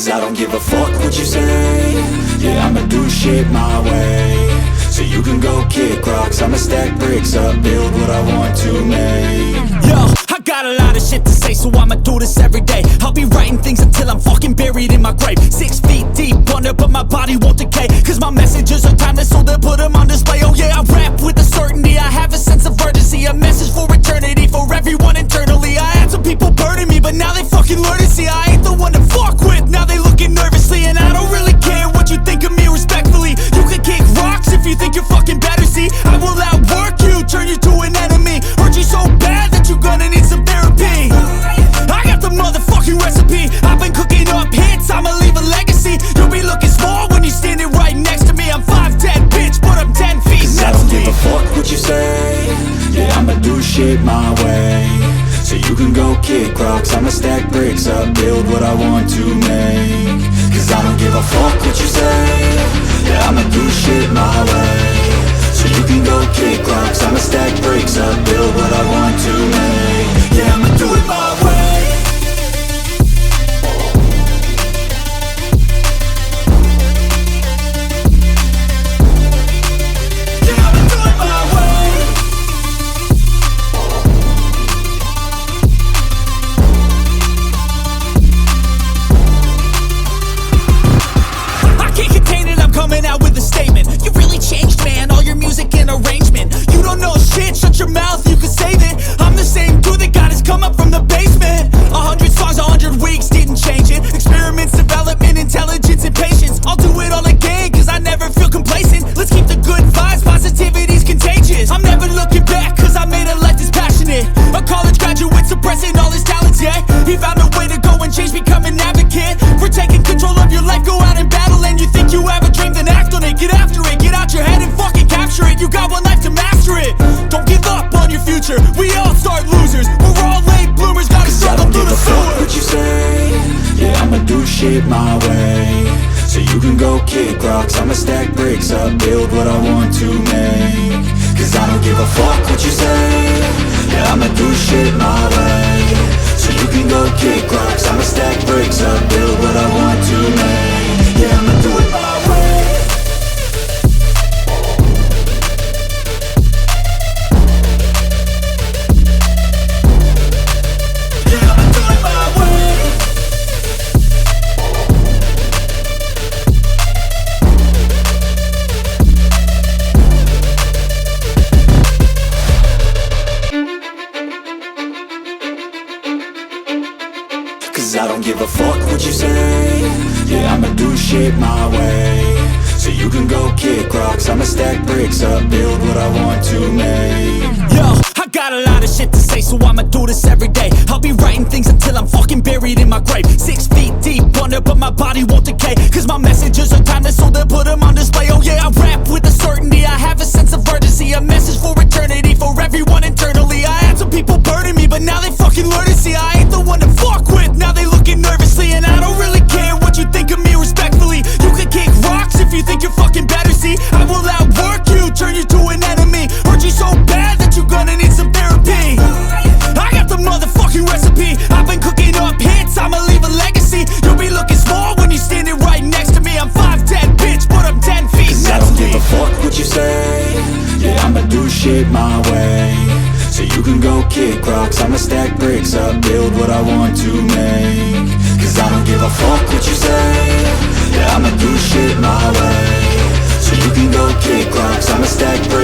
Cause I don't give a fuck what you say. Yeah, I'ma do shit my way. So you can go kick rocks, I'ma stack bricks up, build what I want to make. Yo, I got a lot of shit to say, so I'ma do this every day. I'll be writing things until I'm fucking buried in my grave. 6 feet deep under, but my body won't decay. Cause my messages are timeless, so they'll put them on display. Oh yeah, I rap with a certainty, I have a sense of urgency. A message for eternity, for everyone internally. I had some people burning me, but now they fucking learn to see I ain't the one to fuck with, now they looking nervously. And I don't really care what you think of me, respectfully. You can kick rocks if you think you're fucking better, see. I will outwork you, turn you to an enemy. Hurt you so bad that you're gonna need some therapy. I got the motherfucking recipe, I've been cooking up hits, I'ma leave a legacy. You'll be looking small when you're standing right next to me. I'm 5'10", bitch, but I'm 10 feet next to me. I don't give a fuck what you say. Yeah, I'ma do shit my way. So you can go kick rocks, I'ma stack bricks up, build what I want to make. Cause I don't give a fuck what you say. Yeah, I'ma do shit my way. So you can go kick rocks, I'ma stack bricks up, build what I want to make. Yeah, I'ma do it my way. Coming out with a statement. You really changed, man, all your music and arrangement. You don't know shit, shut your mouth, you can save it. I'm the same dude that got his come up from the basement. 100 songs, 100 weeks, didn't change it. Experiments, development, intelligence, and patience. I'll do it all again, cause I never feel complacent. Let's keep the good vibes, positivity's contagious. I'm never looking back, cause I made a life that's passionate. A college graduate suppressing all his talents, yeah. He found a way to go and change, become an advocate. For taking control of your life, go out and battle. And you think you have a dream, then act on it, get after it. Get out your head and fucking capture it. You got one life to master it. Don't give up on your future, we all start losers. We're all late bloomers, gotta struggle through the sewer. What you say? Yeah, I'ma do shit my way. So you can go kick rocks, I'ma stack bricks up, build what I want to make. Cause I don't give a fuck what you say. Yeah, I'ma do shit my way. So you can go kick rocks, I'ma stack bricks up, build what I want to make. Yeah, I'ma do it my way. Yeah, I'ma do it my way. Cause I don't give a fuck what you say. Yeah, I'ma do shit my way. So you can go kick rocks, I'ma stack bricks up, build what I want to make. Yo, I got a lot of shit to say, so I'ma do this every day. I'll be writing things until I'm fucking buried in my grave. 6 feet deep under, but my body won't decay. Cause my messages are timeless, so they'll put them on display. Oh yeah, I rap with a certainty, I have a sense of urgency. A message for eternity, for everyone internally. I had some people burning me, but now they fucking learn to see I ain't the one to fuck with, now they looking nervously. And I don't really care what you think of me, respectfully. You can kick rocks if you think you're fucking better, see. I will outwork you, turn you to an enemy. Hurt you so bad that you're gonna need some therapy. I got the motherfucking recipe, I've been cooking up hits, I'ma leave a legacy. You'll be looking small when you're standing right next to me. I'm 5'10", bitch, but I'm 10 feet next to me. I don't give a fuck what you say. Yeah, I'ma do shit my way. So you can go kick rocks, I'ma stack bricks up, build what I want to make. Cause I don't give a fuck what you say. Yeah, I'ma do shit my way. So you can go kick rocks, I'ma stack bricks